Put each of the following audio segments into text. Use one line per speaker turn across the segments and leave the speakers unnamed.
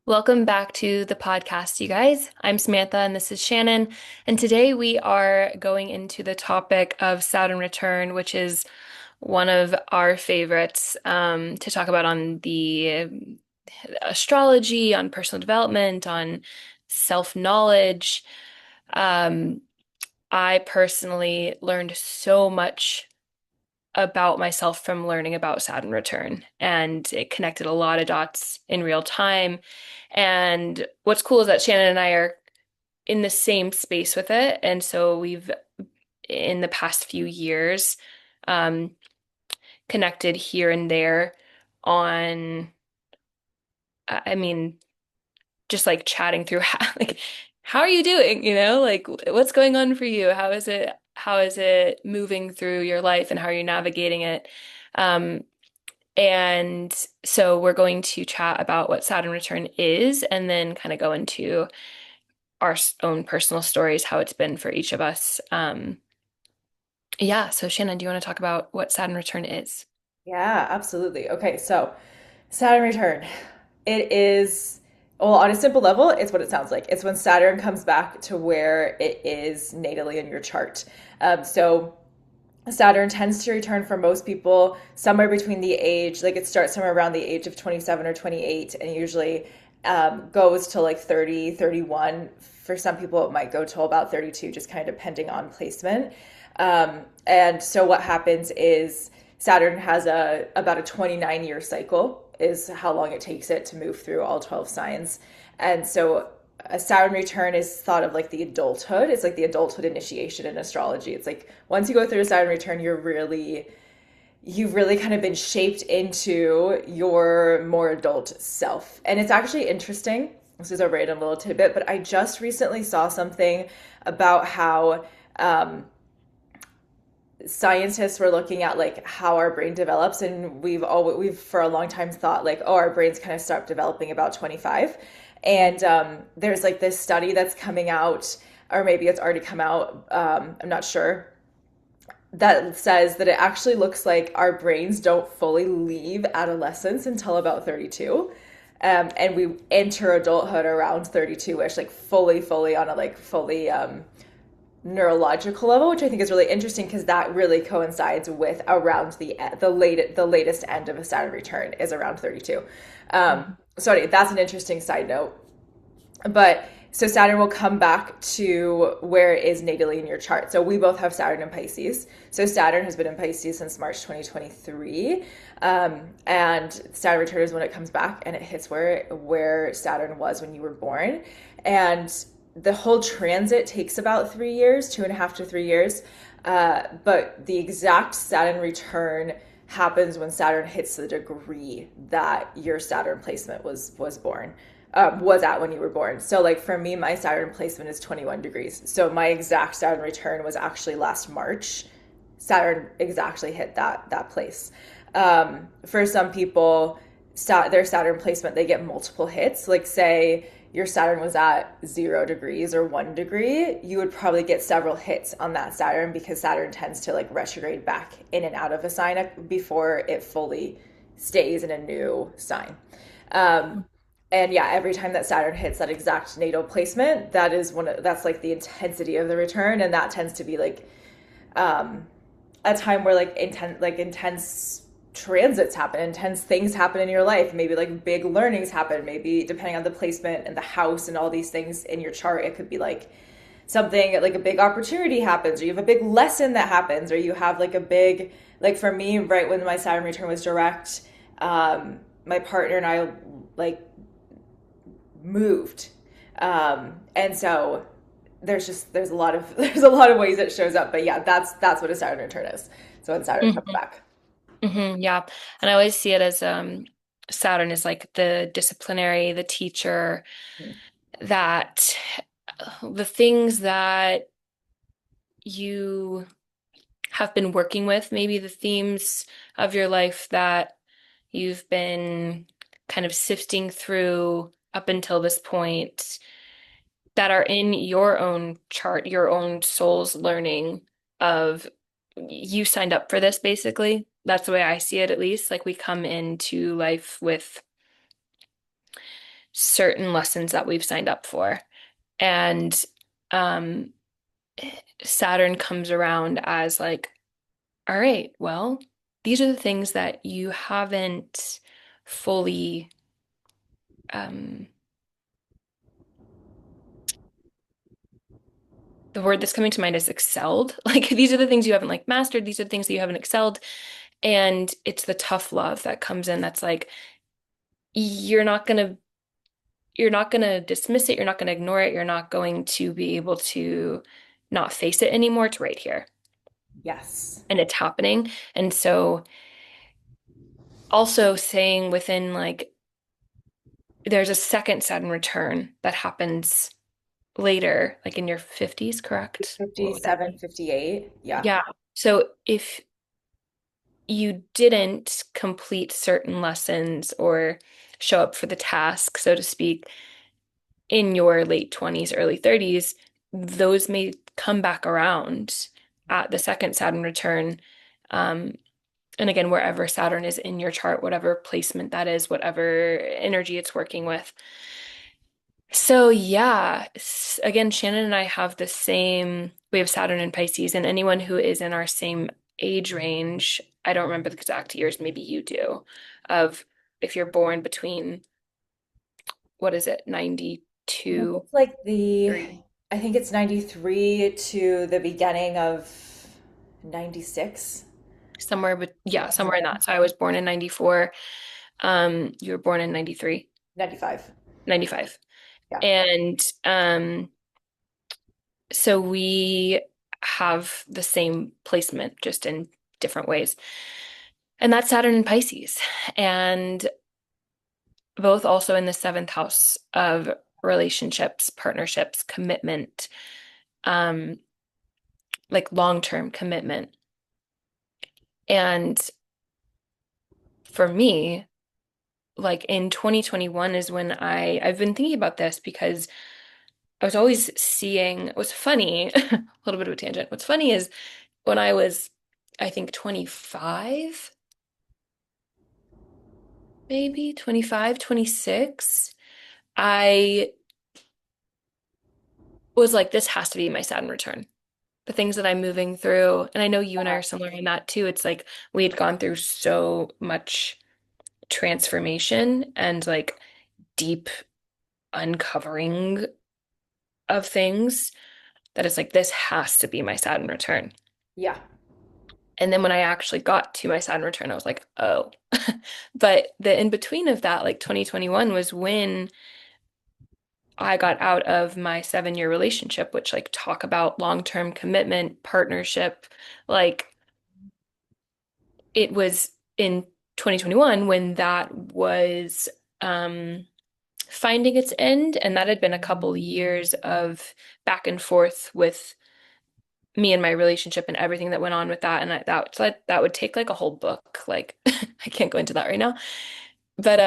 Welcome back to the podcast, you guys. I'm Samantha and this is Shannon. And today we are going into the topic of Saturn return, which is one of our favorites to talk about on the astrology, on personal development, on self-knowledge. Um, I personally learned so much about myself from learning about Saturn return, and it connected a lot of dots in real time. And what's cool is that Shannon and I are in the same space with it. And so we've, in the past few years, um, connected here and there on, I mean, just like chatting through how are you doing? Like what's going on for you? How is it moving through your life and how are you navigating it? Um, And so we're going to chat about what Saturn return is and then kind of go into our own personal stories, how it's been for each of us. Yeah, so Shannon, do you want to talk about what Saturn return is?
Yeah, absolutely. Okay, so Saturn return. It is, well, on a simple level, it's what it sounds like. It's when Saturn comes back to where it is natally in your chart. So Saturn tends to return for most people somewhere between the age, like it starts somewhere around the age of 27 or 28, and usually goes to like 30, 31. For some people, it might go till about 32, just kind of depending on placement. And so what happens is Saturn has about a 29-year cycle is how long it takes it to move through all 12 signs. And so a Saturn return is thought of like the adulthood. It's like the adulthood initiation in astrology. It's like once you go through a Saturn return, you've really kind of been shaped into your more adult self. And it's actually interesting. This is a random little tidbit, but I just recently saw something about how scientists were looking at like how our brain develops, and we've for a long time thought like, oh, our brains kind of start developing about 25. And there's like this study that's coming out, or maybe it's already come out, I'm not sure, that says that it actually looks like our brains don't fully leave adolescence until about 32. And we enter adulthood around 32ish, like fully on a like fully neurological level, which I think is really interesting because that really coincides with around the latest end of a Saturn return is around 32. So anyway, that's an interesting side note. But so Saturn will come back to where it is natally in your chart. So we both have Saturn in Pisces. So Saturn has been in Pisces since March 2023. And Saturn return is when it comes back and it hits where Saturn was when you were born. And the whole transit takes about 3 years, 2.5 to 3 years. But the exact Saturn return happens when Saturn hits the degree that your Saturn placement was at when you were born. So like for me, my Saturn placement is 21 degrees. So my exact Saturn return was actually last March. Saturn exactly hit that place. For some people, their Saturn placement, they get multiple hits. Like say your Saturn was at 0 degrees or 1 degree, you would probably get several hits on that Saturn because Saturn tends to like retrograde back in and out of a sign before it fully stays in a new sign. Um, and yeah, every time that Saturn hits that exact natal placement, that's like the intensity of the return, and that tends to be like um, a time where intense transits happen, intense things happen in your life. Maybe like big learnings happen. Maybe depending on the placement and the house and all these things in your chart, it could be like something like a big opportunity happens, or you have a big lesson that happens, or you have like a big, like for me, right when my Saturn return was direct, my partner and I like moved. And so there's a lot of there's a lot of ways it shows up. But yeah, that's what a Saturn return is. So when Saturn comes
hmm
back.
yeah. And I always see it as Saturn is like the disciplinary, the teacher, that the things that you have been working with, maybe the themes of your life that you've been kind of sifting through up until this point that are in your own chart, your own soul's learning of you signed up for this, basically. That's the way I see it, at least. Like we come into life with certain lessons that we've signed up for. And um, Saturn comes around as like, all right, well, these are the things that you haven't fully, um, the word that's coming to mind is excelled. Like these are the things you haven't like mastered, these are the things that you haven't excelled. And it's the tough love that comes in that's like, you're not gonna you're not gonna dismiss it, you're not gonna ignore it, you're not going to be able to not face it anymore. It's right here.
Yes.
And it's happening. And so also saying within like there's a second Saturn return that happens later, like in your 50s, correct? What would that
57,
be?
58. Yeah.
Yeah. So if you didn't complete certain lessons or show up for the task, so to speak, in your late 20s, early 30s, those may come back around at the second Saturn return. Um, and again, wherever Saturn is in your chart, whatever placement that is, whatever energy it's working with. So yeah, again, Shannon and I have the same, we have Saturn in Pisces, and anyone who is in our same age range, I don't remember the exact years, maybe you do, of if you're born between, what is it,
I think
92,
it's like the,
3,
I think it's 93 to the beginning of 96,
somewhere, but yeah,
somewhere
somewhere in
there.
that. So I was born in 94. You were born in 93,
95.
95.
Yeah.
And so we have the same placement, just in different ways. And that's Saturn and Pisces. And both also in the seventh house of relationships, partnerships, commitment, um, like long-term commitment. And for me, like in 2021 is when I've been thinking about this because I was always seeing, what's funny, a little bit of a tangent. What's funny is when I was, I think 25, maybe 25, 26, I was like, this has to be my Saturn return. The things that I'm moving through, and I know you and I are similar in that too. It's like we had gone through so much transformation and like deep uncovering of things that it's like, this has to be my Saturn return.
Yeah.
And then when I actually got to my Saturn return, I was like, oh. But the in between of that, like 2021 was when I got out of my 7-year relationship, which like talk about long-term commitment, partnership. Like it was in 2021 when that was finding its end. And that had been a couple years of back and forth with me and my relationship and everything that went on with that. And that would take like a whole book. Like I can't go into that right now. But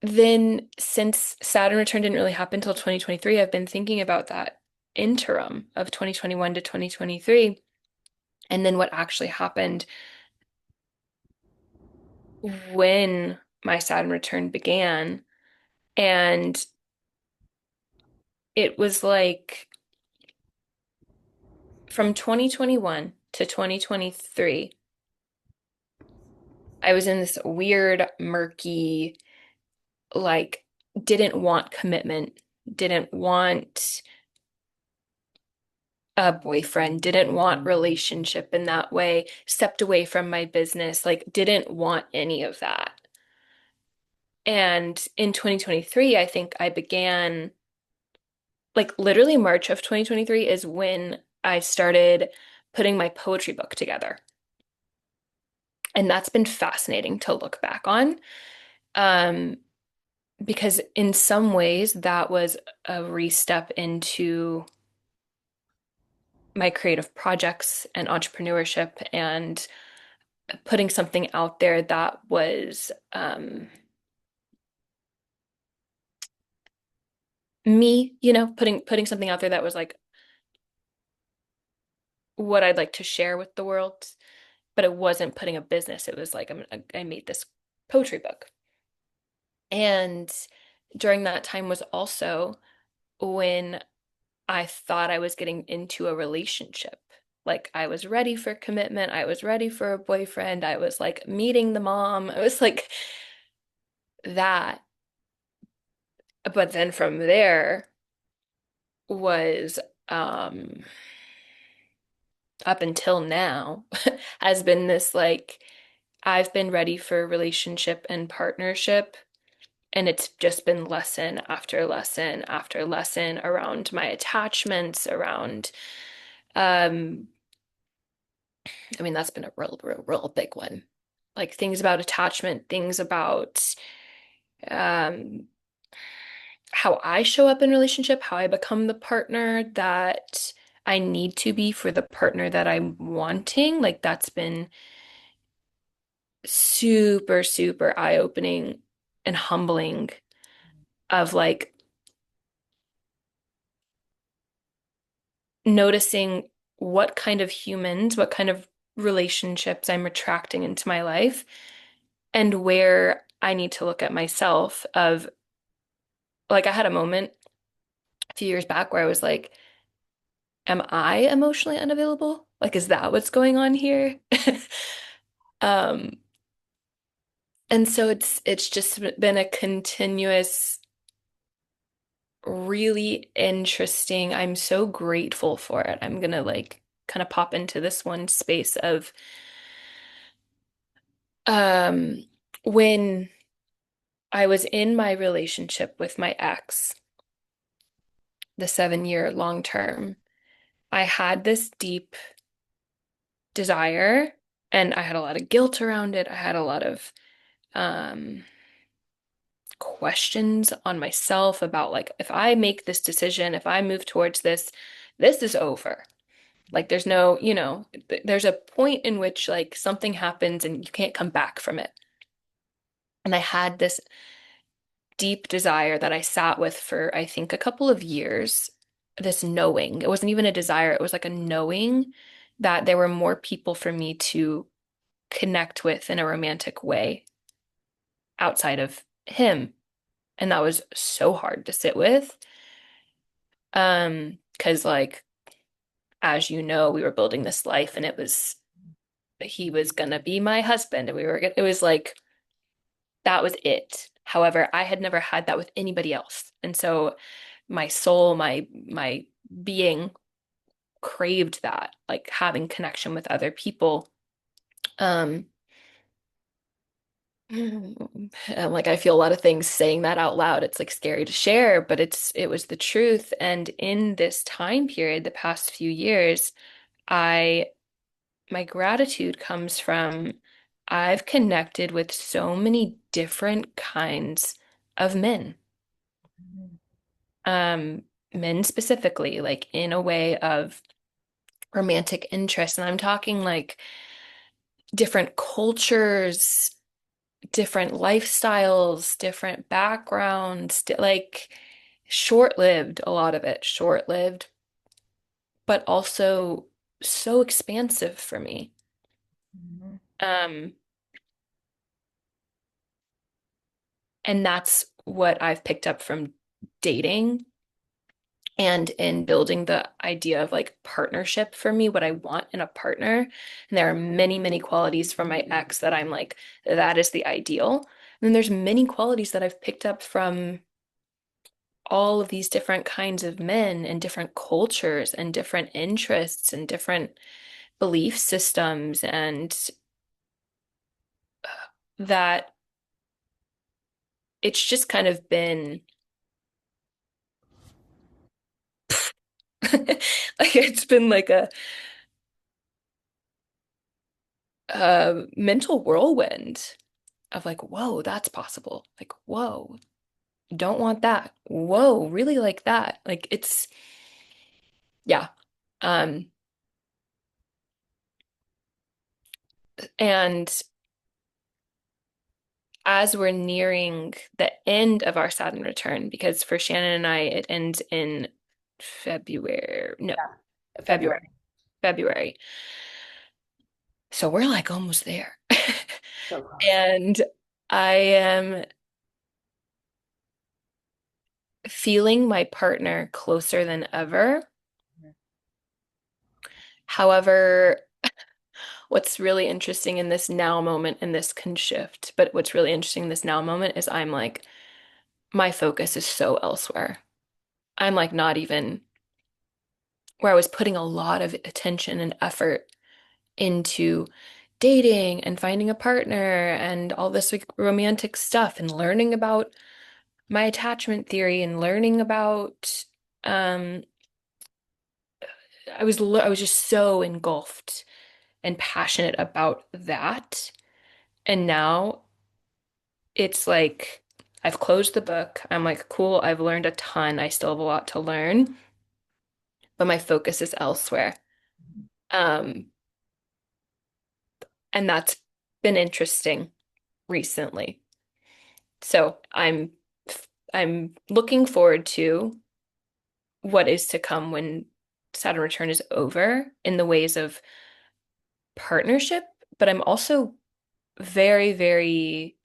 then since Saturn return didn't really happen until 2023, I've been thinking about that interim of 2021 to 2023 and then what actually happened when my Saturn return began. And it was like from 2021 to 2023, I was in this weird, murky, like, didn't want commitment, didn't want a boyfriend, didn't want relationship in that way, stepped away from my business, like, didn't want any of that. And in 2023, I think I began, like, literally March of 2023 is when I started putting my poetry book together. And that's been fascinating to look back on. Um, because in some ways that was a re-step into my creative projects and entrepreneurship and putting something out there that was me, putting something out there that was like what I'd like to share with the world, but it wasn't putting a business. It was like I made this poetry book. And during that time was also when I thought I was getting into a relationship. Like I was ready for commitment. I was ready for a boyfriend. I was like meeting the mom. I was like that. But then from there was up until now has been this like I've been ready for relationship and partnership, and it's just been lesson after lesson after lesson around my attachments, around um I mean that's been a real big one. Like things about attachment, things about um how I show up in relationship, how I become the partner that I need to be for the partner that I'm wanting. Like that's been super, super eye-opening and humbling of like noticing what kind of humans, what kind of relationships I'm attracting into my life and where I need to look at myself of like I had a moment a few years back where I was like, am I emotionally unavailable? Like, is that what's going on here? Um, and so it's just been a continuous, really interesting. I'm so grateful for it. I'm gonna like kind of pop into this one space of um when I was in my relationship with my ex, the 7 year long term, I had this deep desire and I had a lot of guilt around it. I had a lot of um questions on myself about like if I make this decision, if I move towards this, this is over. Like there's no, there's a point in which like something happens and you can't come back from it. And I had this deep desire that I sat with for I think a couple of years, this knowing. It wasn't even a desire, it was like a knowing that there were more people for me to connect with in a romantic way outside of him. And that was so hard to sit with. 'Cause like as you know, we were building this life and it was he was gonna be my husband and we were gonna, it was like that was it. However, I had never had that with anybody else. And so my soul, my being craved that, like having connection with other people. Um, and like I feel a lot of things saying that out loud. It's like scary to share, but it was the truth. And in this time period, the past few years, I my gratitude comes from I've connected with so many different kinds of men. Um, Men specifically, like in a way of romantic interest. And I'm talking like different cultures, different lifestyles, different backgrounds, like short-lived, a lot of it, short-lived, but also so expansive for me.
Mhm.
Um, and that's what I've picked up from dating and in building the idea of like partnership for me, what I want in a partner. And there are many, many qualities from my ex that I'm like, that is the ideal. And then there's many qualities that I've picked up from all of these different kinds of men and different cultures and different interests and different belief systems and that it's just kind of been like it's been like a mental whirlwind of like, whoa, that's possible. Like, whoa, don't want that. Whoa, really like that. Like it's yeah. Um, and as we're nearing the end of our Saturn return, because for Shannon and I, it ends in February. No,
Yeah,
February.
February.
February. So we're like almost there.
So close.
And I am feeling my partner closer than ever. However, what's really interesting in this now moment, and this can shift, but what's really interesting in this now moment is I'm like, my focus is so elsewhere. I'm like not even where I was putting a lot of attention and effort into dating and finding a partner and all this like romantic stuff and learning about my attachment theory and learning about um I was just so engulfed and passionate about that. And now it's like I've closed the book. I'm like, cool, I've learned a ton. I still have a lot to learn, but my focus is elsewhere. Um, and that's been interesting recently. So I'm looking forward to what is to come when Saturn return is over in the ways of partnership, but I'm also very, very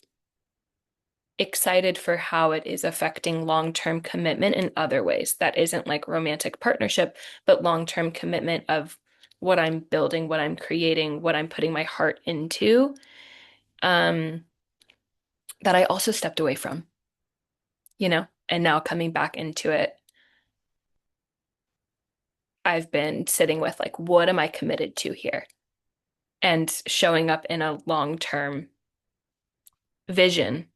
excited for how it is affecting long-term commitment in other ways. That isn't like romantic partnership, but long-term commitment of what I'm building, what I'm creating, what I'm putting my heart into, um, that I also stepped away from, and now coming back into it, I've been sitting with like, what am I committed to here? And showing up in a long-term vision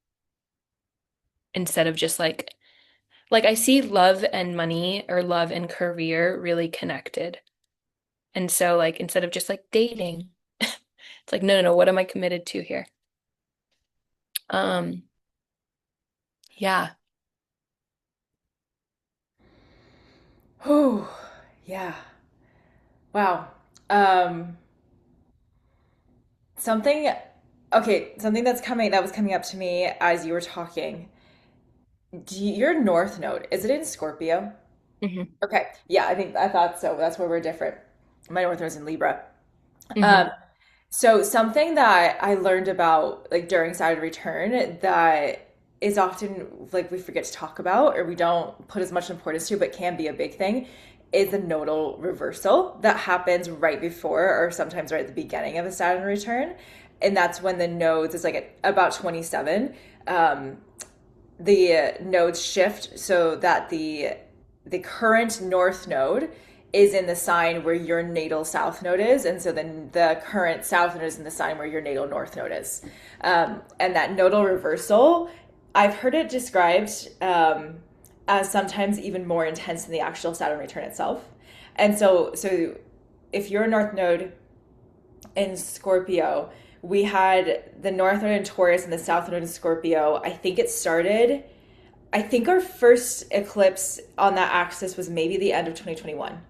instead of just like I see love and money or love and career really connected. And so like instead of just like dating, it's like no, what am I committed to here? Um yeah.
Whew. Yeah. Wow. Um, something, okay, something that was coming up to me as you were talking. Your North Node, is it in Scorpio?
Hmm.
Okay. Yeah, I thought so. That's where we're different. My North Node's in Libra. Um,
Hmm.
so something that I learned about like during Saturn return that is often like we forget to talk about or we don't put as much importance to, but can be a big thing, is the nodal reversal that happens right before or sometimes right at the beginning of a Saturn return. And that's when the nodes is like at about 27. Um, the nodes shift so that the current north node is in the sign where your natal south node is, and so then the current south node is in the sign where your natal north node is. And that nodal reversal, I've heard it described as sometimes even more intense than the actual Saturn return itself. And so if your north node in Scorpio, we had the north node in Taurus and the south node in Scorpio. I think our first eclipse on that axis was maybe the end of 2021,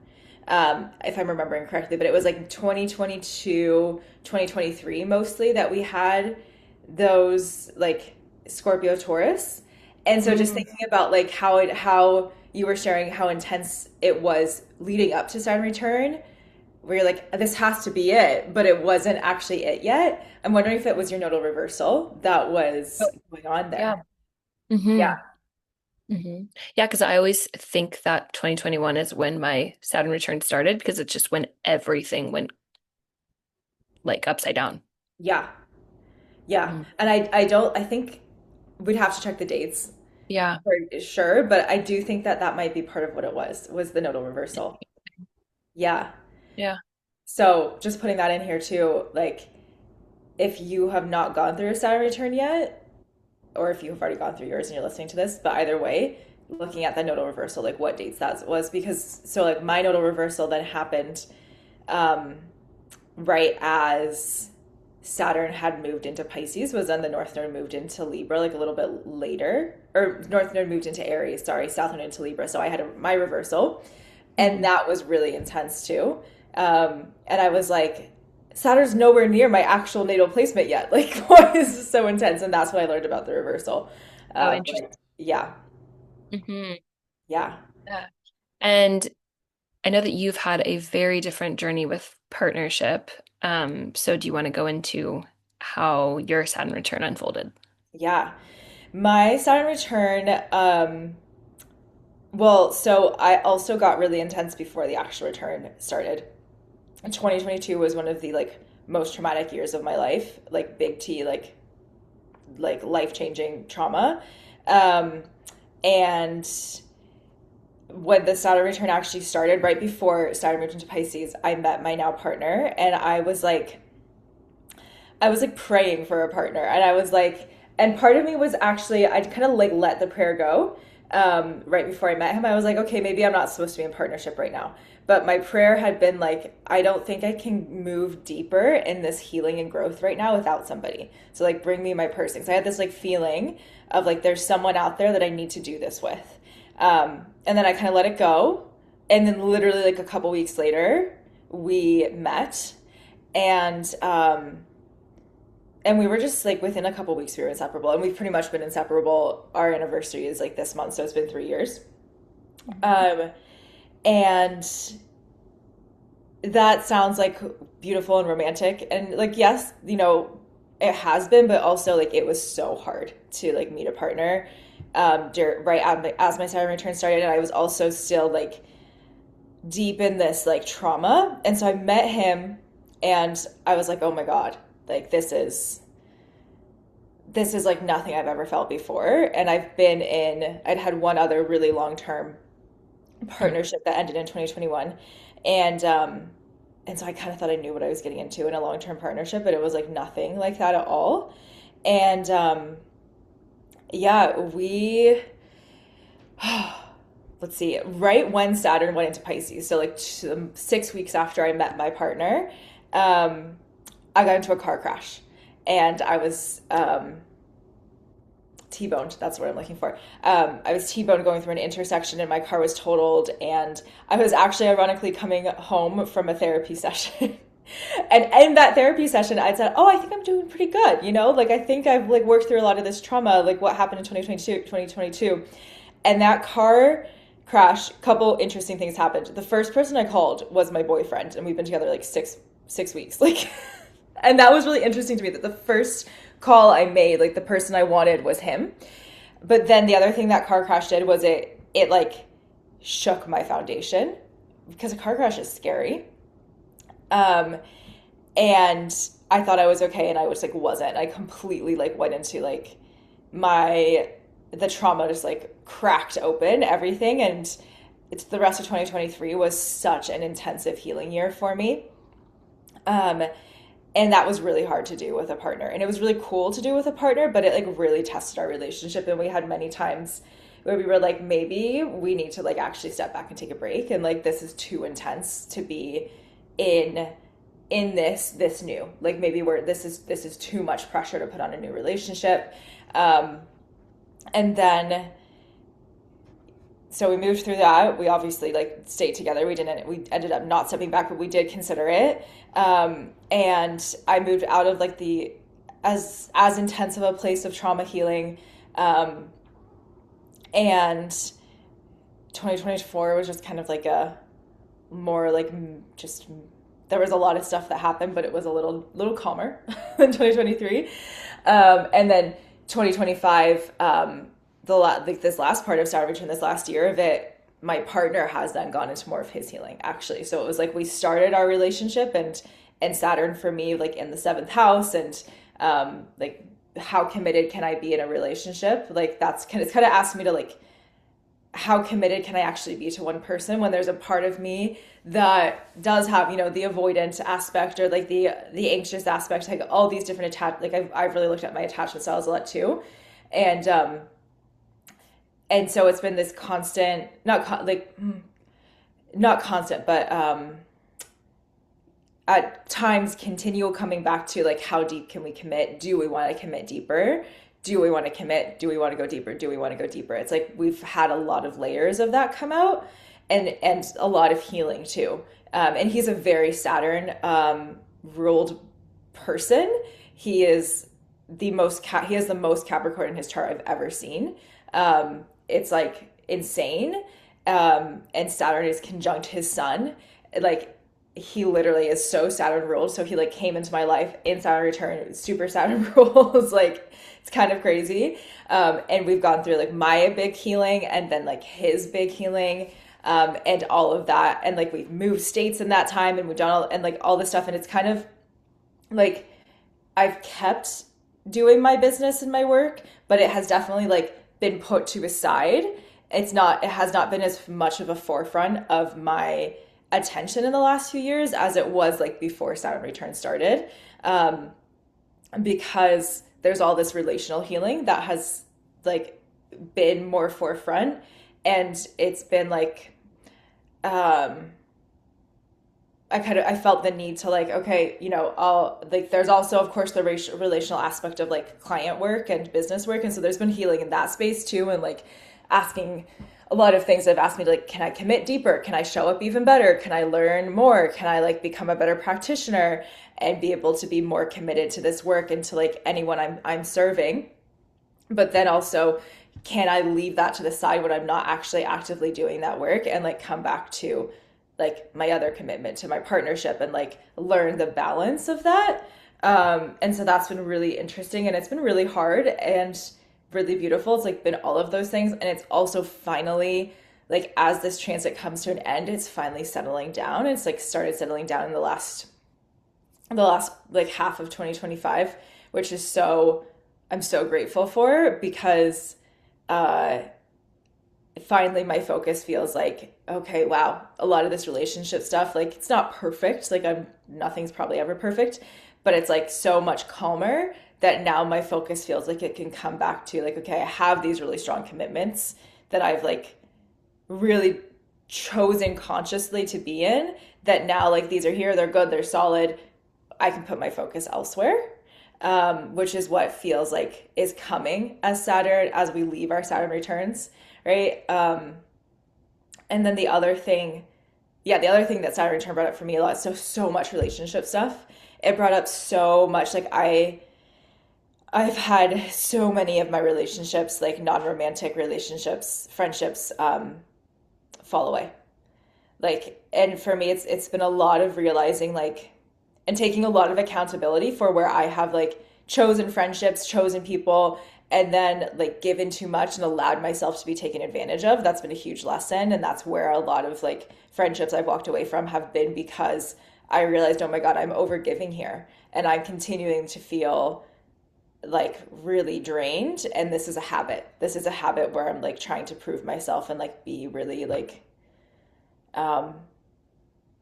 if I'm remembering correctly, but it was like 2022, 2023 mostly that we had those like Scorpio Taurus. And so just
Mm.
thinking about like how you were sharing how intense it was leading up to Saturn return, where you're like, this has to be it, but it wasn't actually it yet. I'm wondering if it was your nodal reversal that
Oh,
was going on
yeah.
there.
Hmm.
Yeah.
Hmm. Yeah, because I always think that 2021 is when my Saturn return started because it's just when everything went like upside down.
Yeah. Yeah.
Mm.
And I think we'd have to check the dates
Yeah.
for sure, but I do think that that might be part of what it was the nodal reversal. Yeah.
Yeah.
So just putting that in here too, like if you have not gone through a Saturn return yet, or if you have already gone through yours and you're listening to this, but either way, looking at the nodal reversal, like what dates that was, because so like my nodal reversal then happened um, right as Saturn had moved into Pisces, was then the North Node moved into Libra like a little bit later, or North Node moved into Aries, sorry, South Node into Libra. So I had my reversal, and
Hmm.
that was really intense too. And I was like, Saturn's nowhere near my actual natal placement yet. Like, why is this so intense? And that's what I learned about the reversal.
Oh, interesting.
But yeah,
Hmm.
yeah,
Yeah. And I know that you've had a very different journey with partnership. So do you want to go into how your Saturn return unfolded?
yeah. My Saturn return, Well, so I also got really intense before the actual return started. 2022 was one of the like most traumatic years of my life, like big T, like life-changing trauma. Um, and when the Saturn return actually started, right before Saturn moved into Pisces, I met my now partner, and I was like praying for a partner, and I was like, and part of me was actually, I'd kind of like let the prayer go. Right before I met him, I was like, okay, maybe I'm not supposed to be in partnership right now. But my prayer had been like, I don't think I can move deeper in this healing and growth right now without somebody. So like, bring me my person. So I had this like feeling of like, there's someone out there that I need to do this with. And then I kind of let it go. And then literally like a couple weeks later, we met, and we were just like within a couple weeks we were inseparable, and we've pretty much been inseparable. Our anniversary is like this month, so it's been 3 years. um and that sounds like beautiful and romantic, and like, yes, it has been, but also like it was so hard to like meet a partner right as my Saturn return started, and I was also still like deep in this like trauma. And so I met him, and I was like, oh my God, like this is like nothing I've ever felt before. And I'd had one other really long term partnership that ended in 2021. And so I kind of thought I knew what I was getting into in a long term partnership, but it was like nothing like that at all. And yeah, let's see, right when Saturn went into Pisces, so like 6 weeks after I met my partner, I got into a car crash, and I was T-boned. That's what I'm looking for. I was T-boned going through an intersection, and my car was totaled. And I was actually ironically coming home from a therapy session. And in that therapy session, I said, "Oh, I think I'm doing pretty good. Like I think I've like worked through a lot of this trauma, like what happened in 2022." And that car crash, couple interesting things happened. The first person I called was my boyfriend, and we've been together like six weeks. Like, and that was really interesting to me that the first call I made, like the person I wanted was him. But then the other thing that car crash did was it like shook my foundation, because a car crash is scary. Um, and I thought I was okay, and I was like wasn't. I completely like went into like the trauma just like cracked open everything, and it's the rest of 2023 was such an intensive healing year for me. Um, and that was really hard to do with a partner, and it was really cool to do with a partner, but it like really tested our relationship, and we had many times where we were like, maybe we need to like actually step back and take a break, and like this is too intense to be in this new, like maybe we're this is too much pressure to put on a new relationship. And then so we moved through that. We obviously like stayed together. We ended up not stepping back, but we did consider it. And I moved out of like the as intense of a place of trauma healing. And 2024 was just kind of like a more like just, there was a lot of stuff that happened, but it was a little calmer than 2023. And then 2025, like this last part of Saturn return, this last year of it, my partner has then gone into more of his healing, actually. So it was like we started our relationship, and Saturn for me like in the seventh house, and like how committed can I be in a relationship? Like it's kind of asked me to like, how committed can I actually be to one person when there's a part of me that does have, the avoidant aspect, or like the anxious aspect, like all these different like I've really looked at my attachment styles a lot too. And so it's been this constant, not constant, but at times continual coming back to like, how deep can we commit? Do we want to commit deeper? Do we want to commit? Do we want to go deeper? Do we want to go deeper? It's like we've had a lot of layers of that come out, and a lot of healing too. And he's a very Saturn ruled person. He is he has the most Capricorn in his chart I've ever seen. It's like insane. And Saturn is conjunct his sun. Like he literally is so Saturn ruled. So he like came into my life in Saturn return, super Saturn rules. Like it's kind of crazy. And we've gone through like my big healing and then like his big healing. And all of that. And like we've moved states in that time and we've done all and like all this stuff. And it's kind of like I've kept doing my business and my work, but it has definitely like been put to a side. It has not been as much of a forefront of my attention in the last few years as it was like before Saturn return started. Um, because there's all this relational healing that has like been more forefront, and it's been like um I felt the need to like, okay, I'll like there's also of course the relational aspect of like client work and business work, and so there's been healing in that space too, and like asking a lot of things that have asked me to like, can I commit deeper? Can I show up even better? Can I learn more? Can I like become a better practitioner and be able to be more committed to this work and to like anyone I'm serving? But then also, can I leave that to the side when I'm not actually actively doing that work and like come back to like my other commitment to my partnership and like learn the balance of that? And so that's been really interesting, and it's been really hard and really beautiful. It's like been all of those things. And it's also finally like as this transit comes to an end, it's finally settling down. It's like started settling down in the last like half of 2025, which is so I'm so grateful for, because uh finally my focus feels like, okay, wow, a lot of this relationship stuff, like it's not perfect, like I'm nothing's probably ever perfect, but it's like so much calmer that now my focus feels like it can come back to like, okay, I have these really strong commitments that I've like really chosen consciously to be in, that now like these are here, they're good, they're solid, I can put my focus elsewhere, which is what feels like is coming as Saturn, as we leave our Saturn returns, right? And then the other thing that Saturn return brought up for me a lot, so much relationship stuff. It brought up so much like I've had so many of my relationships, like non-romantic relationships, friendships, fall away. Like, and for me it's been a lot of realizing like and taking a lot of accountability for where I have like chosen friendships, chosen people, and then like given too much and allowed myself to be taken advantage of. That's been a huge lesson, and that's where a lot of like friendships I've walked away from have been, because I realized, oh my god, I'm over giving here and I'm continuing to feel like really drained, and this is a habit where I'm like trying to prove myself and like be really like um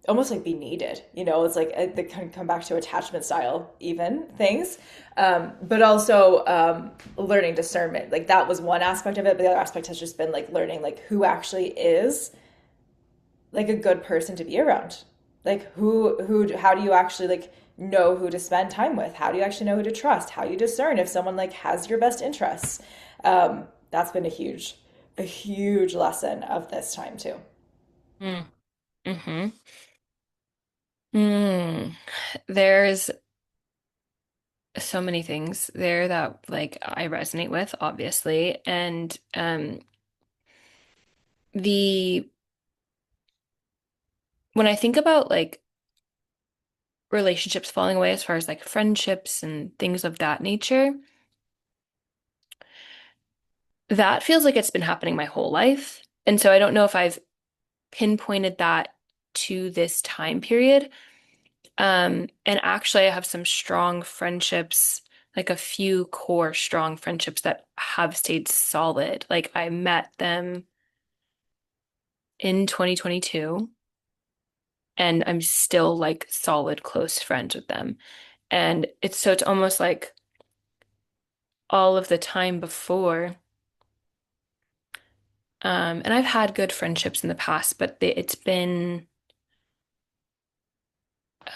almost like be needed. It's like they can come back to attachment style, even things. But also learning discernment. Like that was one aspect of it, but the other aspect has just been like learning like who actually is like a good person to be around. Like how do you actually like know who to spend time with? How do you actually know who to trust? How do you discern if someone like has your best interests? That's been a huge lesson of this time too.
Mm. Hmm. Mm. There's so many things there that like I resonate with, obviously. And the when I think about like relationships falling away as far as like friendships and things of that nature, that feels like it's been happening my whole life. And so I don't know if I've pinpointed that to this time period. And actually, I have some strong friendships, like a few core strong friendships that have stayed solid. Like I met them in 2022, and I'm still like solid close friends with them. And it's almost like all of the time before. And I've had good friendships in the past, but it's been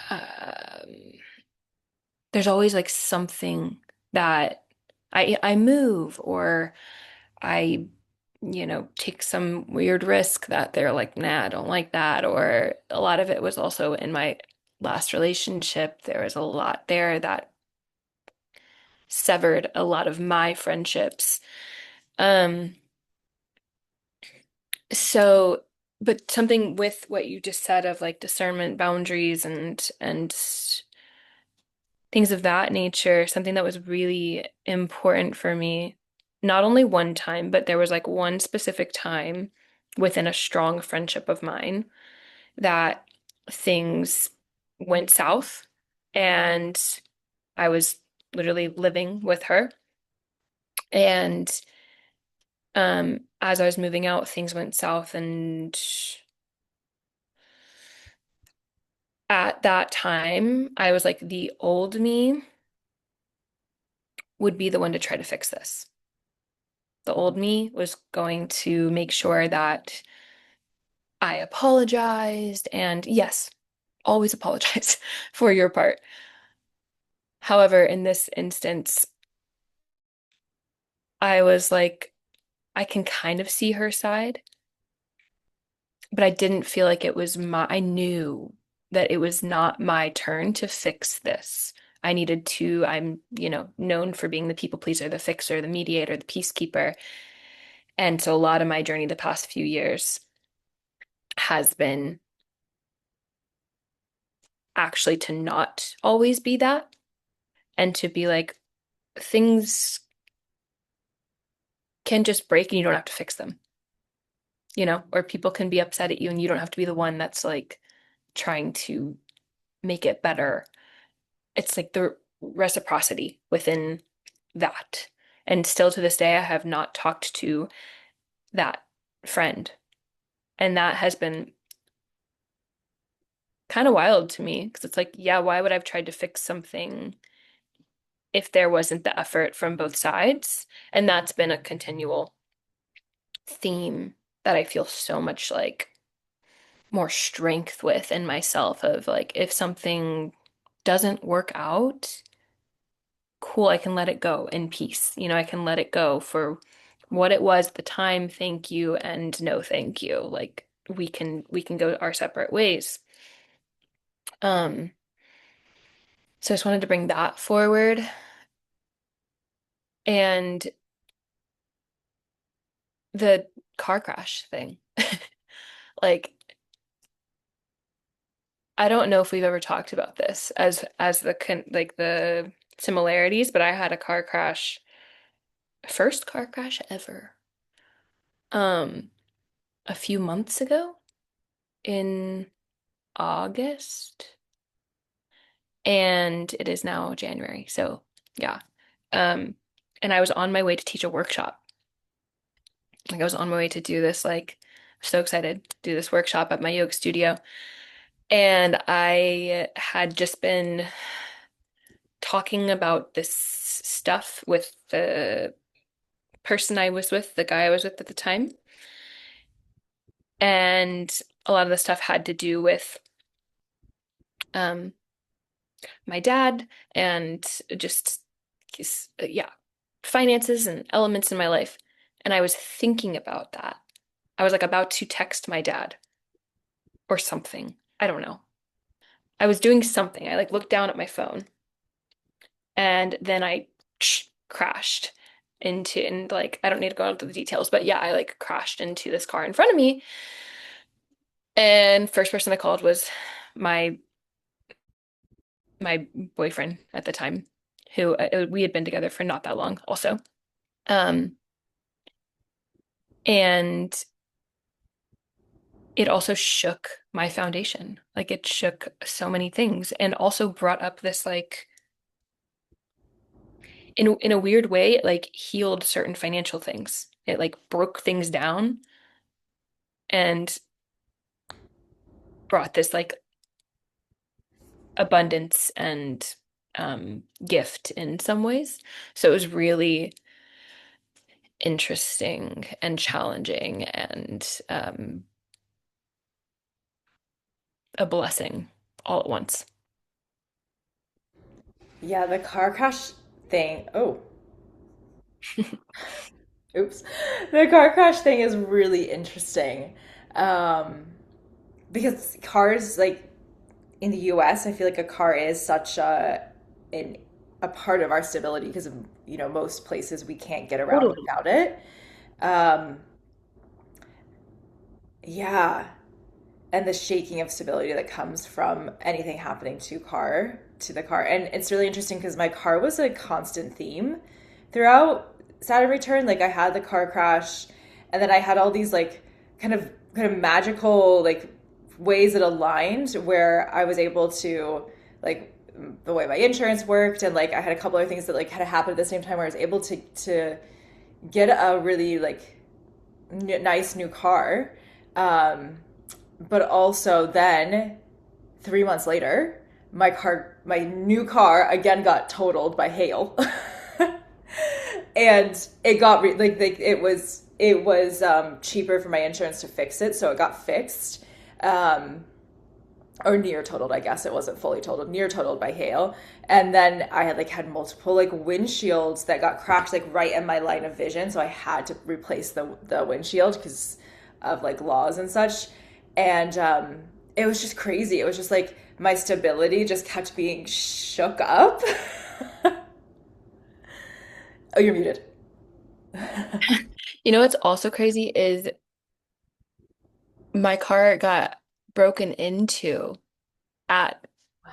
um, there's always like something that I move, or I take some weird risk that they're like, nah, I don't like that. Or a lot of it was also in my last relationship. There was a lot there that severed a lot of my friendships. Um, so but something with what you just said of like discernment, boundaries, and things of that nature, something that was really important for me, not only one time, but there was like one specific time within a strong friendship of mine that things went south and I was literally living with her. And as I was moving out, things went south. And at that time, I was like, the old me would be the one to try to fix this. The old me was going to make sure that I apologized. And yes, always apologize for your part. However, in this instance, I was like, I can kind of see her side, but I didn't feel like it was I knew that it was not my turn to fix this. I needed to, known for being the people pleaser, the fixer, the mediator, the peacekeeper. And so a lot of my journey the past few years has been actually to not always be that and to be like, things can just break and you don't have to fix them, or people can be upset at you and you don't have to be the one that's like trying to make it better. It's like the reciprocity within that. And still to this day, I have not talked to that friend. And that has been kind of wild to me because it's like, yeah, why would I have tried to fix something if there wasn't the effort from both sides? And that's been a continual theme that I feel so much like more strength with in myself of like, if something doesn't work out, cool, I can let it go in peace. I can let it go for what it was at the time, thank you, and no thank you. Like we can go our separate ways. Um, so I just wanted to bring that forward. And the car crash thing. Like, I don't know if we've ever talked about this as the like the similarities, but I had a car crash, first car crash ever, um, a few months ago in August, and it is now January. So yeah. Um, and I was on my way to teach a workshop. Like I was on my way to do this, like so excited to do this workshop at my yoga studio. And I had just been talking about this stuff with the person I was with, the guy I was with at the time. And a lot of the stuff had to do with um my dad and just yeah, finances and elements in my life. And I was thinking about that. I was like about to text my dad or something. I don't know. I was doing something. I like looked down at my phone and then I crashed into, and like I don't need to go into the details, but yeah, I like crashed into this car in front of me. And first person I called was my my boyfriend at the time, who we had been together for not that long also. Um, and it also shook my foundation. Like it shook so many things and also brought up this like in a weird way, it like healed certain financial things. It like broke things down and brought this like abundance and gift in some ways. So it was really interesting and challenging and a blessing all at once.
Yeah, the car crash thing. Oh, oops. The car crash thing is really interesting. Um, because cars, like in the US, I feel like a car is such an, a part of our stability because of, most places we can't get around
Totally.
without it. Um, Yeah. And the shaking of stability that comes from anything happening to the car. And it's really interesting because my car was a constant theme throughout Saturn return. Like I had the car crash, and then I had all these like kind of magical like ways that aligned where I was able to like the way my insurance worked, and like I had a couple other things that like had happened at the same time where I was able to get a really like nice new car. Um, but also then 3 months later, my new car again got totaled by hail. And it got it was cheaper for my insurance to fix it, so it got fixed. Um, or near totaled, I guess it wasn't fully totaled, near totaled by hail. And then I had multiple like windshields that got cracked like right in my line of vision, so I had to replace the windshield because of like laws and such. And it was just crazy. It was just like my stability just kept being shook up. Oh, you're muted.
You know what's also crazy is my car got broken into at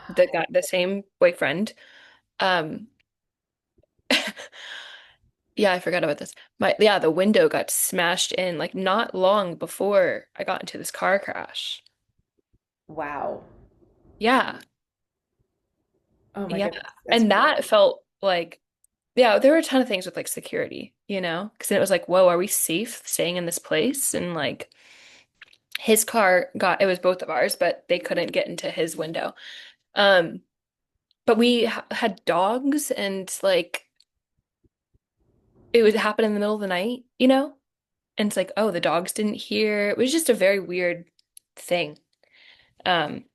the same boyfriend. Um, yeah, I forgot about this. The window got smashed in like not long before I got into this car crash.
Wow.
Yeah,
Oh my
yeah.
goodness. That's
And that felt like, yeah, there were a ton of things with like security, because it was like, whoa, are we safe staying in this place? And like his car got, it was both of ours, but they couldn't get into his window. Um, but we ha had dogs and like it would happen in the middle of the night. And it's like, oh, the dogs didn't hear. It was just a very weird thing. Um,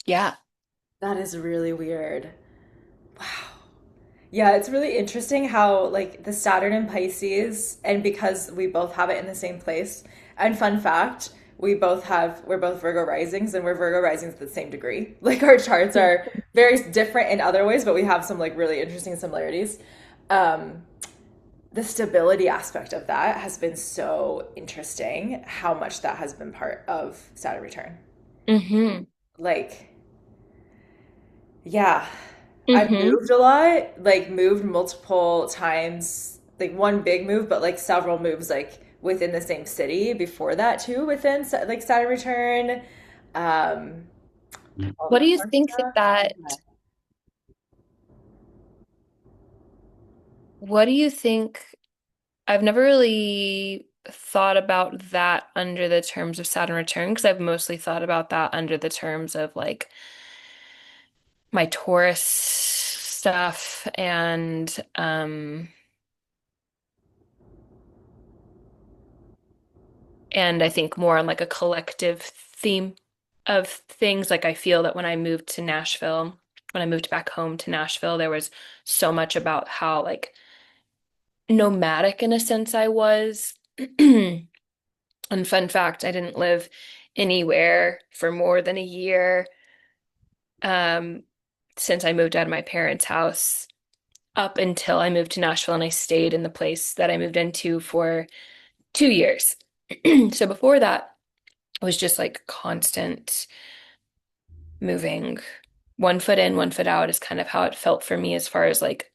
yeah.
that is really weird. Wow. Yeah, it's really interesting how like the Saturn in Pisces, and because we both have it in the same place. And fun fact, we're both Virgo risings, and we're Virgo risings to the same degree. Like our charts are very different in other ways, but we have some like really interesting similarities. Um, the stability aspect of that has been so interesting, how much that has been part of Saturn return.
Mm-hmm.
Like, yeah, I've
Mm-hmm.
moved a lot, like moved multiple times, like one big move, but like several moves like within the same city before that too, within like Saturn return, um, all
What
the
do you
car
think
stuff.
what do you think? I've never really thought about that under the terms of Saturn return because I've mostly thought about that under the terms of like my Taurus stuff and I think more on like a collective theme of things. Like I feel that when I moved back home to Nashville, there was so much about how like nomadic in a sense I was. And fun fact, I didn't live anywhere for more than a year um, since I moved out of my parents' house up until I moved to Nashville, and I stayed in the place that I moved into for 2 years. So before that, it was just like constant moving, one foot in, one foot out is kind of how it felt for me as far as like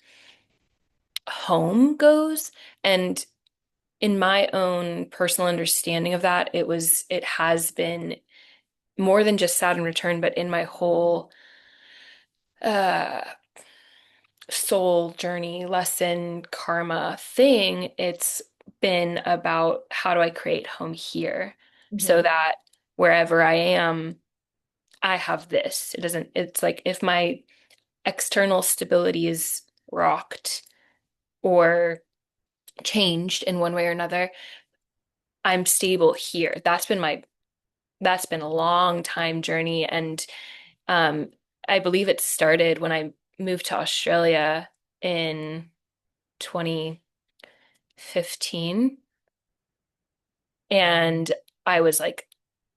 home goes. And in my own personal understanding of that, it has been more than just Saturn return, but in my whole uh soul journey, lesson, karma thing, it's been about how do I create home here so
Mhm.
that wherever I am, I have this. It's like if my external stability is rocked or changed in one way or another, I'm stable here. That's been a long time journey. And um, I believe it started when I moved to Australia in 2015. And I was like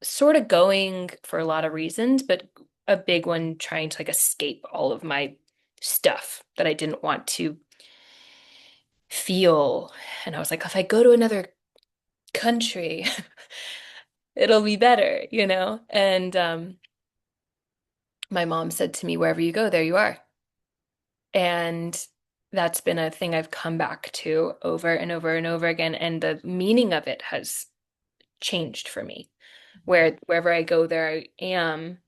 sort of going for a lot of reasons, but a big one trying to like escape all of my stuff that I didn't want to feel. And I was like, if I go to another country, it'll be better, you know? And my mom said to me, wherever you go, there you are. And that's been a thing I've come back to over and over and over again. And the meaning of it has changed for me. Wherever I go, there I am.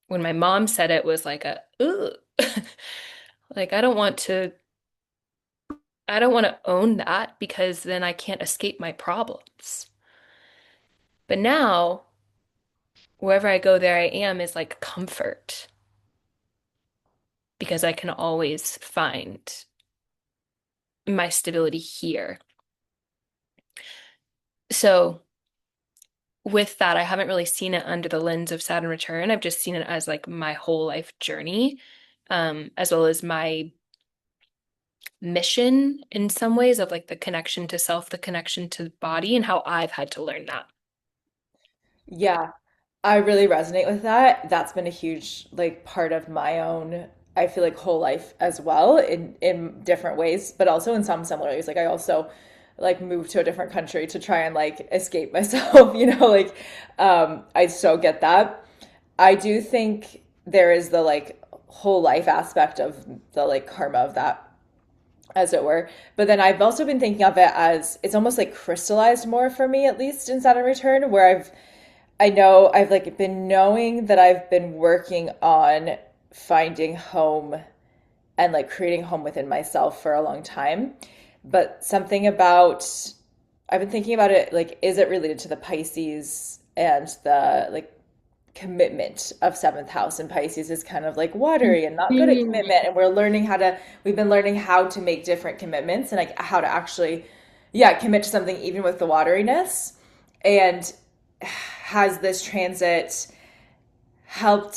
When my mom said it was like a, ooh, like I don't want to own that because then I can't escape my problems. But now, wherever I go, there I am is like comfort because I can always find my stability here. So, with that, I haven't really seen it under the lens of Saturn return. I've just seen it as like my whole life journey, as well as my mission in some ways of like the connection to self, the connection to the body, and how I've had to learn that.
Yeah, I really resonate with that. That's been a huge like part of my own, I feel like whole life as well in different ways, but also in some similar ways. Like I also like moved to a different country to try and like escape myself, like I so get that. I do think there is the like whole life aspect of the like karma of that as it were. But then I've also been thinking of it as it's almost like crystallized more for me, at least in Saturn return, where I know I've like been knowing that I've been working on finding home and like creating home within myself for a long time. But something about I've been thinking about it like is it related to the Pisces and the like commitment of seventh house, and Pisces is kind of like watery and not good at
Mhm.
commitment, and we've been learning how to make different commitments and like how to actually commit to something even with the wateriness. And has this transit helped,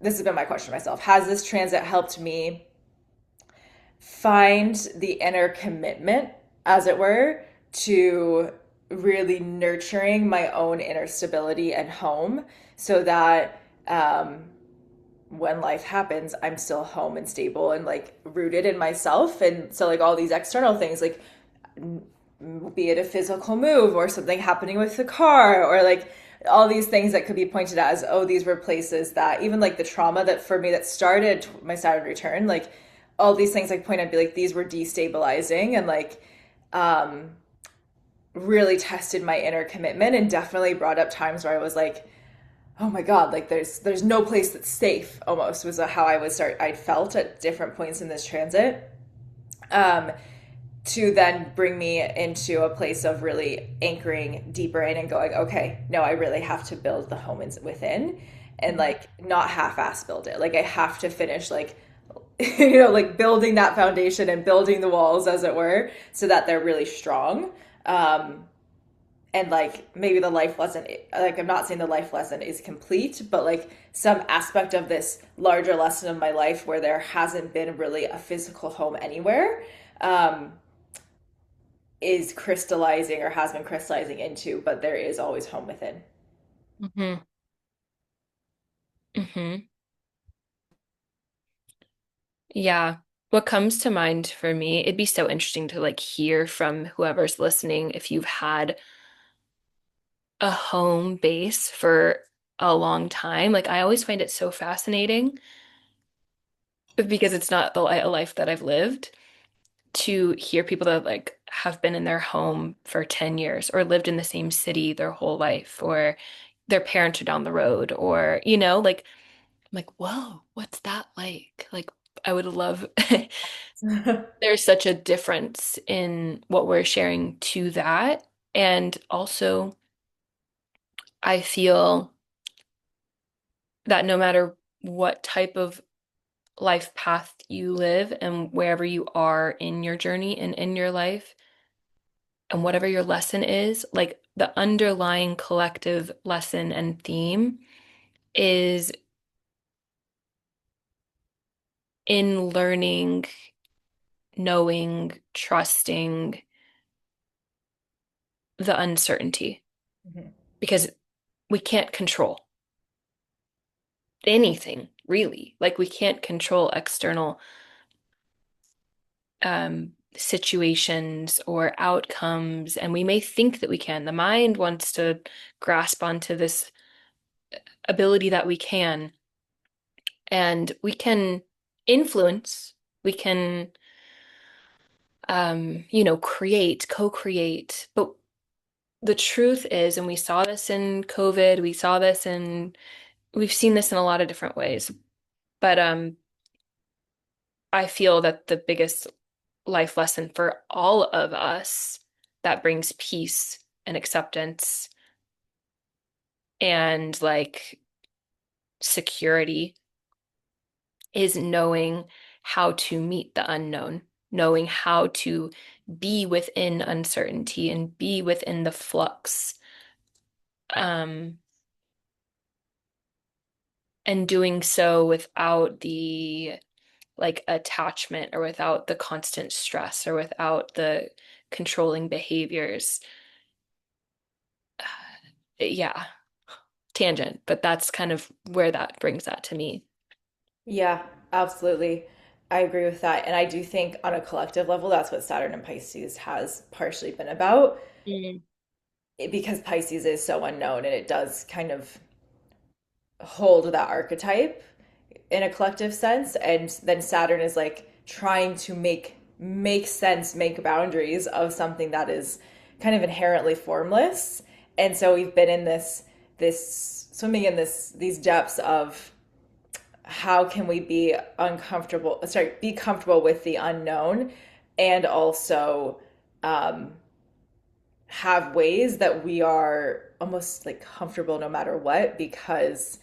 this has been my question to myself, has this transit helped me find the inner commitment, as it were, to really nurturing my own inner stability and home so that when life happens, I'm still home and stable and like rooted in myself. And so, like, all these external things, like, be it a physical move or something happening with the car or like all these things that could be pointed at as, oh, these were places that even like the trauma that for me that started my Saturn return, like all these things like point out, be like, these were destabilizing and like um really tested my inner commitment and definitely brought up times where I was like, oh my God, like there's no place that's safe, almost was how I'd felt at different points in this transit. Um, to then bring me into a place of really anchoring deeper in and going, okay, no, I really have to build the home within and like not half-ass build it. Like I have to finish like like building that foundation and building the walls, as it were, so that they're really strong. Um, and like maybe the life lesson, like I'm not saying the life lesson is complete, but like some aspect of this larger lesson of my life where there hasn't been really a physical home anywhere, um, is crystallizing or has been crystallizing into, but there is always home within.
Hmm. Hmm. Yeah. What comes to mind for me, it'd be so interesting to like hear from whoever's listening if you've had a home base for a long time. Like I always find it so fascinating because it's not a life that I've lived to hear people that like have been in their home for 10 years or lived in the same city their whole life or their parents are down the road or like I'm like, whoa, what's that like? Like I would love there's such a difference in what we're sharing to that. And also, I feel that no matter what type of life path you live and wherever you are in your journey and in your life, and whatever your lesson is, like the underlying collective lesson and theme is in learning, knowing, trusting the uncertainty
Mhm.
because we can't control anything really. Like we can't control external situations or outcomes, and we may think that we can. The mind wants to grasp onto this ability that we can, and we can influence, we can, create, co-create. But the truth is, and we saw this in COVID, we've seen this in a lot of different ways. But I feel that the biggest life lesson for all of us that brings peace and acceptance and like security is knowing how to meet the unknown, knowing how to be within uncertainty and be within the flux, um, and doing so without the like attachment or without the constant stress or without the controlling behaviors. Yeah, tangent, but that's kind of where that brings that to me.
Yeah, absolutely. I agree with that. And I do think on a collective level, that's what Saturn and Pisces has partially been about,
Mm.
because Pisces is so unknown and it does kind of hold that archetype in a collective sense. And then Saturn is like trying to make sense, make boundaries of something that is kind of inherently formless. And so we've been in this swimming in these depths of how can we be be comfortable with the unknown, and also um, have ways that we are almost like comfortable no matter what, because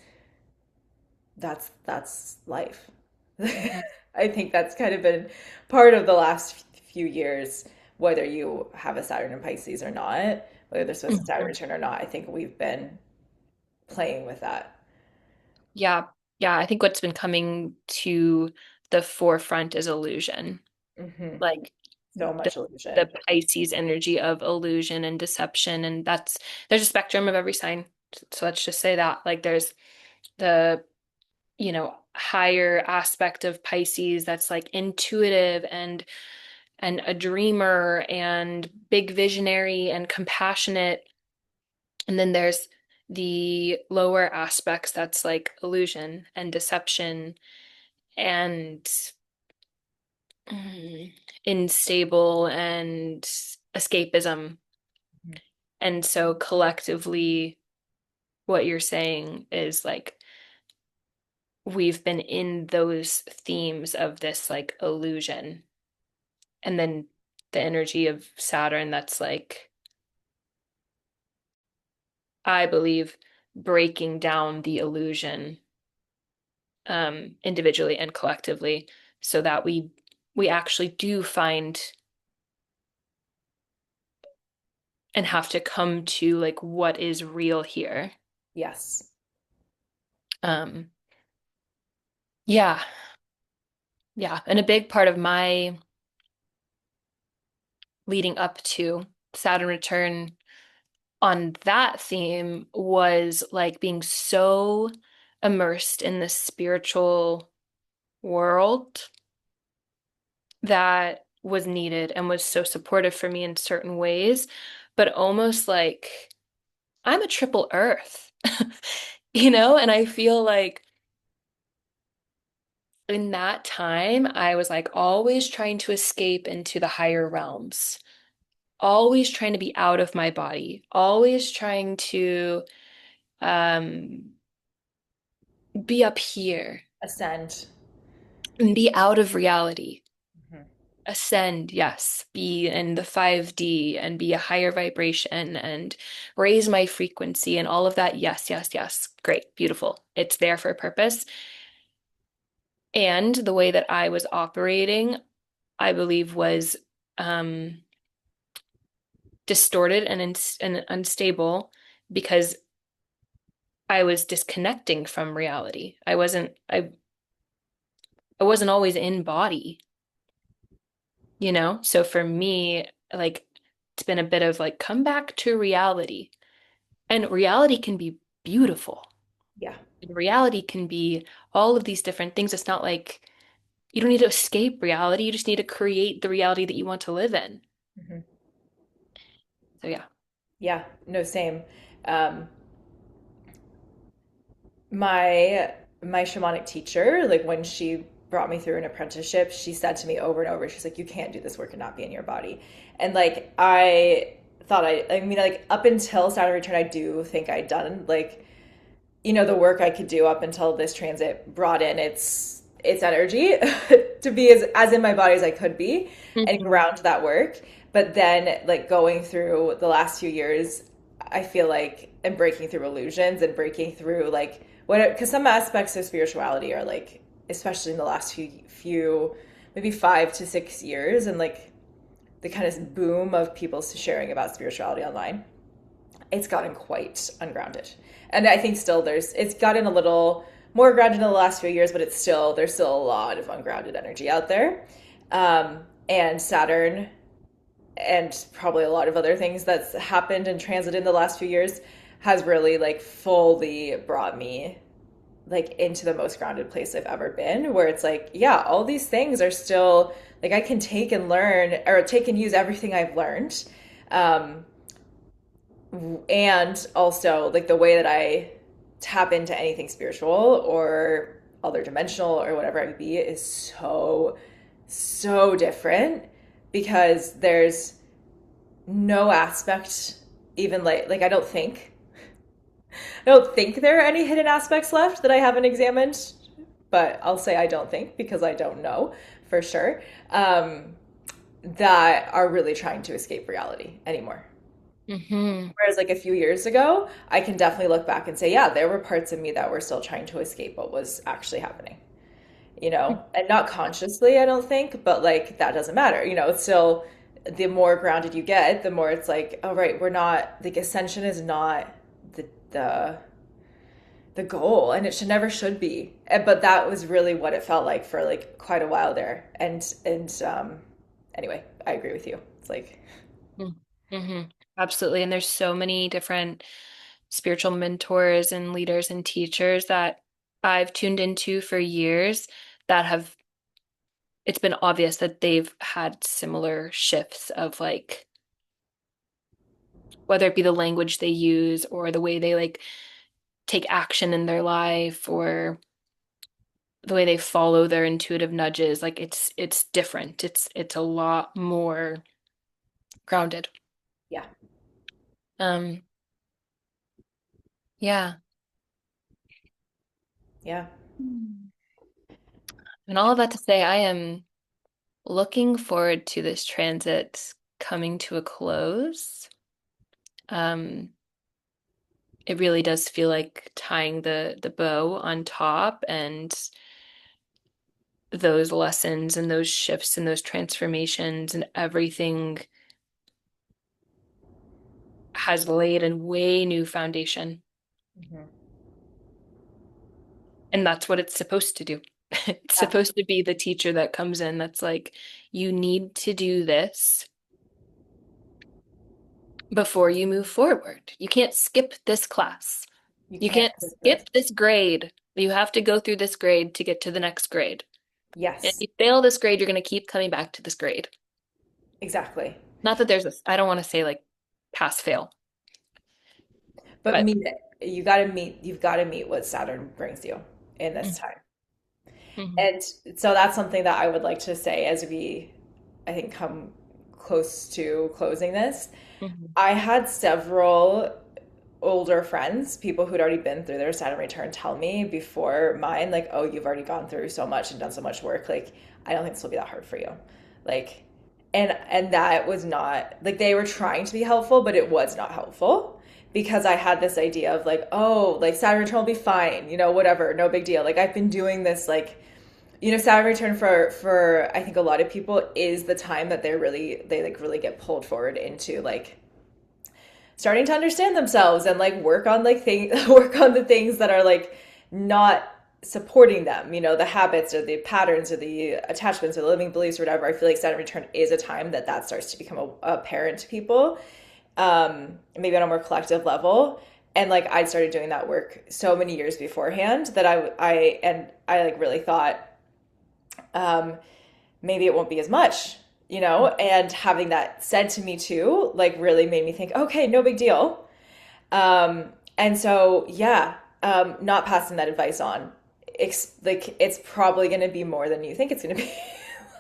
that's life.
Mhm.
I think that's kind of been part of the last few years, whether you have a Saturn in Pisces or not, whether there's supposed to Saturn
Mhm.
return or not. I think we've been playing with that.
Yeah. Yeah. I think what's been coming to the forefront is illusion.
Hmm.
Like
So
the
much illusion.
the Pisces energy of illusion and deception. And there's a spectrum of every sign. So let's just say that. Like there's the, higher aspect of Pisces that's like intuitive and a dreamer and big visionary and compassionate. And then there's the lower aspects that's like illusion and deception and mm, unstable and escapism. And so collectively, what you're saying is like we've been in those themes of this like illusion. And then the energy of Saturn that's like, I believe, breaking down the illusion, individually and collectively, so that we actually do find and have to come to like what is real here.
Yes.
Um, yeah, yeah. And a big part of my leading up to Saturn return on that theme was like being so immersed in the spiritual world that was needed and was so supportive for me in certain ways, but almost like I'm a triple earth, and I feel like in that time, I was like always trying to escape into the higher realms, always trying to be out of my body, always trying to um, be up here
Ascend.
and be out of reality.
Mhm.
Ascend, yes, be in the 5D and be a higher vibration and raise my frequency and all of that. Yes, yes, yes. Great, beautiful. It's there for a purpose. And the way that I was operating, I believe, was um, distorted and unstable because I was disconnecting from reality. I wasn't always in body. So for me, like it's been a bit of like come back to reality. And reality can be beautiful.
Yeah.
Reality can be all of these different things. It's not like you don't need to escape reality. You just need to create the reality that you want to live in.
Mhm.
So yeah.
Yeah, no, same. Um, my shamanic teacher, like when she brought me through an apprenticeship, she said to me over and over, she's like, you can't do this work and not be in your body. And like I thought I mean, like up until Saturn return, I do think I'd done like, the work I could do up until this transit brought in its energy to be as in my body as I could be and
Mhm.
ground that work. But then like going through the last few years, I feel like and breaking through illusions and breaking through like what because some aspects of spirituality are like especially in the last few maybe 5 to 6 years and like the kind of boom of people sharing about spirituality online, it's gotten quite ungrounded. And I think still it's gotten a little more grounded in the last few years, but there's still a lot of ungrounded energy out there. And Saturn and probably a lot of other things that's happened and transited in the last few years has really like fully brought me like into the most grounded place I've ever been, where it's like, yeah, all these things are still like I can take and learn or take and use everything I've learned. Um, and also like the way that I tap into anything spiritual or other dimensional or whatever it would be is so different because there's no aspect even like I don't think there are any hidden aspects left that I haven't examined, but I'll say I don't think because I don't know for sure, that are really trying to escape reality anymore.
Hmm.
Whereas like a few years ago, I can definitely look back and say, yeah, there were parts of me that were still trying to escape what was actually happening, and not consciously, I don't think, but like that doesn't matter. It's still the more grounded you get, the more it's like, oh right, we're not like ascension is not the the goal and it should never be. But that was really what it felt like for like quite a while there. And anyway, I agree with you. It's like,
Hmm. Absolutely. And there's so many different spiritual mentors and leaders and teachers that I've tuned into for years that have, it's been obvious that they've had similar shifts of like, whether it be the language they use or the way they like take action in their life or the way they follow their intuitive nudges, like it's different. It's a lot more grounded.
yeah,
Um, yeah.
yeah,
Hmm. And all of that to say, I am looking forward to this transit coming to a close. Um, it really does feel like tying the bow on top and those lessons and those shifts and those transformations and everything has laid a way new foundation.
hmm,
And that's what it's supposed to do. It's
yeah,
supposed to be the teacher that comes in that's like, you need to do this before you move forward. You can't skip this class.
you
You
can't
can't
take this.
skip this grade. You have to go through this grade to get to the next grade. And if
Yes,
you fail this grade, you're going to keep coming back to this grade.
exactly.
Not that there's I don't want to say like pass fail,
But
but
meet it. You've got to meet what Saturn brings you in this
mhm,
time.
mhm,
And so that's something that I would like to say as we, I think, come close to closing this.
mhm,
I had several older friends, people who'd already been through their Saturn return, tell me before mine, like, oh, you've already gone through so much and done so much work. Like, I don't think this will be that hard for you. Like, and that was not like they were trying to be helpful, but it was not helpful because I had this idea of like, oh, like Saturn return will be fine, whatever, no big deal. Like I've been doing this like Saturn return for I think a lot of people is the time that they like really get pulled forward into like starting to understand themselves and like work on like thing work on the things that are like not supporting them, the habits or the patterns or the attachments or the limiting beliefs or whatever. I feel like Saturn return is a time that starts to become apparent to people, maybe on a more collective level. And like I started doing that work so many years beforehand that I like really thought um, maybe it won't be as much, and having that said to me too, like really made me think, okay, no big deal. And so, yeah, not passing that advice on. Like it's probably going to be more than you think it's going to be.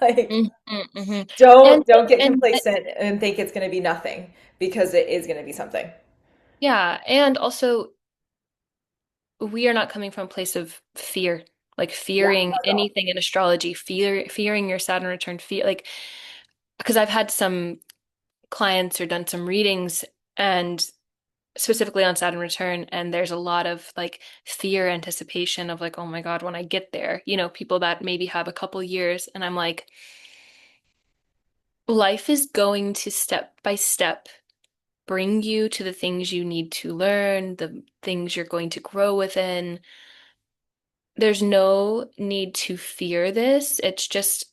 Like,
Mhm, mhm. And
don't get
and
complacent and think it's going to be nothing because it is going to be something.
yeah, and also we are not coming from a place of fear, like
Yeah,
fearing
not at all.
anything in astrology, fearing your Saturn return, fear like because I've had some clients or done some readings and specifically on Saturn return, and there's a lot of like fear, anticipation of like, oh my God, when I get there, people that maybe have a couple years, and I'm like, life is going to step by step bring you to the things you need to learn, the things you're going to grow within. There's no need to fear this. It's just,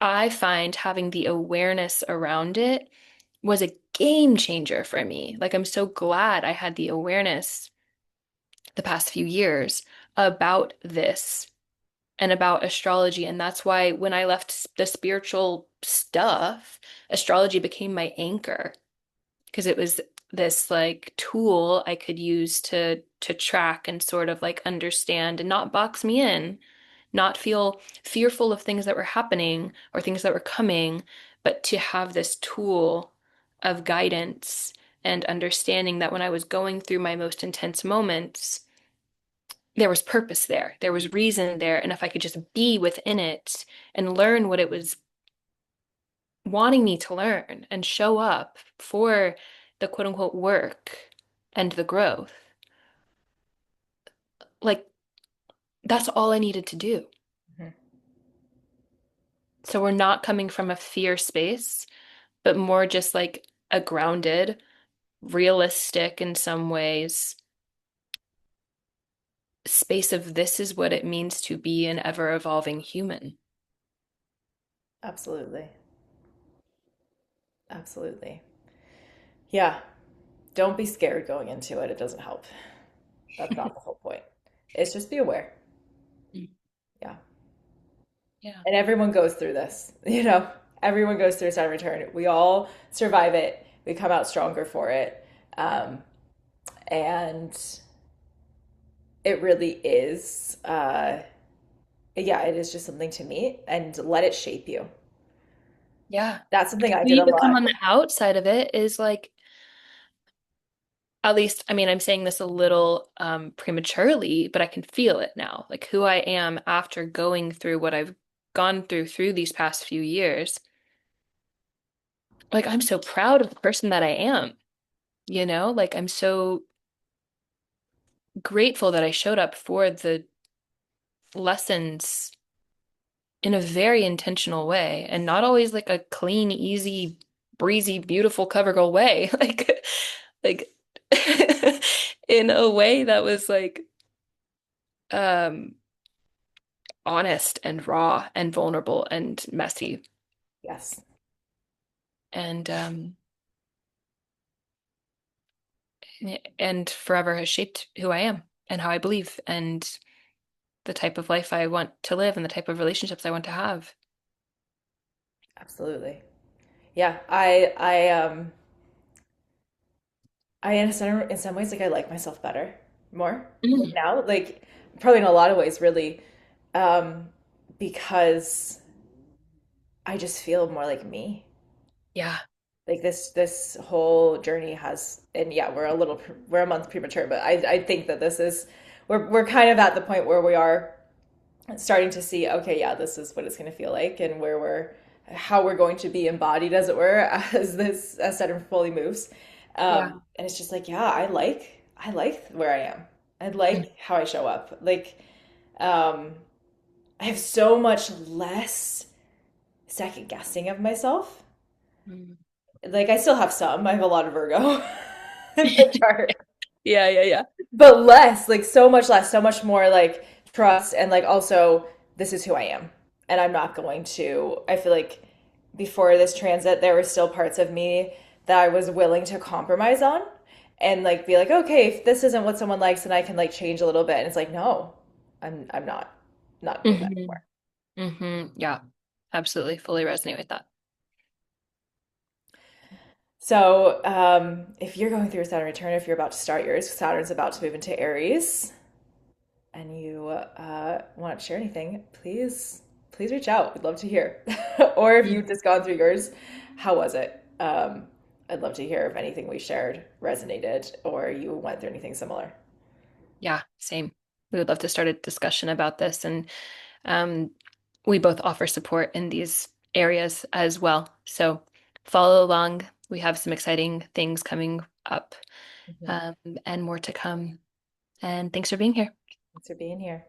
I find having the awareness around it was a game changer for me. Like, I'm so glad I had the awareness the past few years about this and about astrology. And that's why when I left the spiritual stuff, astrology became my anchor because it was this like tool I could use to track and sort of like understand and not box me in, not feel fearful of things that were happening or things that were coming, but to have this tool of guidance and understanding that when I was going through my most intense moments, there was purpose there. There was reason there. And if I could just be within it and learn what it was wanting me to learn and show up for the quote unquote work and the growth, like that's all I needed to do.
Mhm.
So we're not coming from a fear space, but more just like a grounded, realistic in some ways space of this is what it means to be an ever evolving human.
Absolutely. Absolutely. Yeah. Don't be scared going into it. It doesn't help. That's not the whole point. It's just be aware.
Mm.
Yeah.
Yeah.
And everyone goes through this, everyone goes through a Saturn return. We all survive it. We come out stronger for it. Um, and it really is, yeah, it is just something to meet and let it shape you.
Yeah.
That's something
Because
I
who
did
you
a
become
lot.
on the outside of it is like at least, I mean, I'm saying this a little prematurely, but I can feel it now. Like who I am after going through what I've gone through these past few years. Like I'm so proud of the person that I am, Like I'm so grateful that I showed up for the lessons in a very intentional way and not always like a clean, easy, breezy, beautiful cover girl way. Like in a way that was like um honest and raw and vulnerable and messy
Yes,
and and forever has shaped who I am and how I believe and the type of life I want to live and the type of relationships I want to have.
absolutely. Yeah, I in some ways like I like myself better, more like
Mm.
now, like probably in a lot of ways, really, um, because I just feel more like me.
Yeah.
Like this whole journey has, and yeah, we're a month premature, but I think that this is we're kind of at the point where we are starting to see, okay, yeah, this is what it's going to feel like, and where we're how we're going to be embodied, as it were, as Saturn fully moves.
Yeah.
And it's just like, yeah, I like where I am. I like how I show up. Like, um, I have so much less second guessing of myself.
Mhm.
Like, I still have some. I have a lot of Virgo in my chart,
Yeah, yeah, yeah.
but less, like so much less, so much more like trust and like also this is who I am. And I'm not going to, I feel like before this transit, there were still parts of me that I was willing to compromise on and like be like, okay, if this isn't what someone likes, then I can like change a little bit. And it's like, no, I'm not doing that
Mhm.
anymore.
Yeah, absolutely. Fully resonate with that.
So, if you're going through a Saturn return, if you're about to start yours, Saturn's about to move into Aries, and you want to share anything, please reach out. We'd love to hear. Or if you've
Mm.
just gone through yours, how was it? I'd love to hear if anything we shared resonated or you went through anything similar.
Yeah, same. We would love to start a discussion about this. And um, we both offer support in these areas as well. So follow along. We have some exciting things coming up
Mhm.
um, and more to come. And thanks for being here.
Thanks for being here.